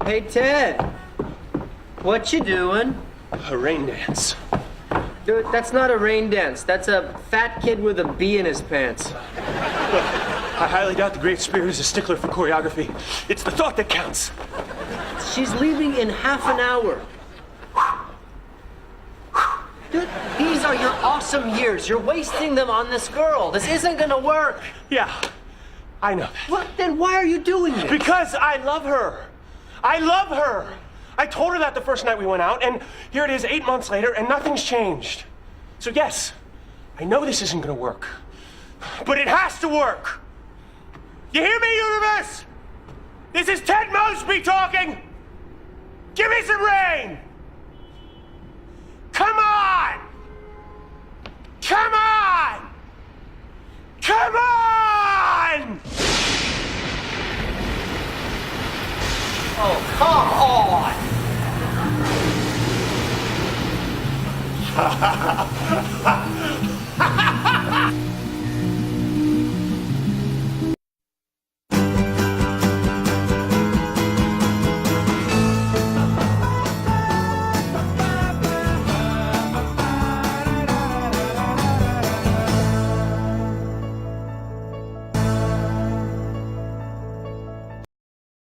Hey, Ted. What you doing? A rain dance. Dude, that's not a rain dance. That's a fat kid with a bee in his pants. Look, I highly doubt the Great Spirit is a stickler for choreography. It's the thought that counts. She's leaving in half an hour. Dude, these are your awesome years. You're wasting them on this girl. This isn't gonna work. Yeah, I know that. Well, then why are you doing this? Because I love her. I love her. I told her that the first night we went out, and here it is 8 months later, and nothing's changed. So yes, I know this isn't gonna work, but it has to work. You hear me, universe? This is Ted Mosby talking. Give me some rain. Come on. Come on. Come on. Oh, come on!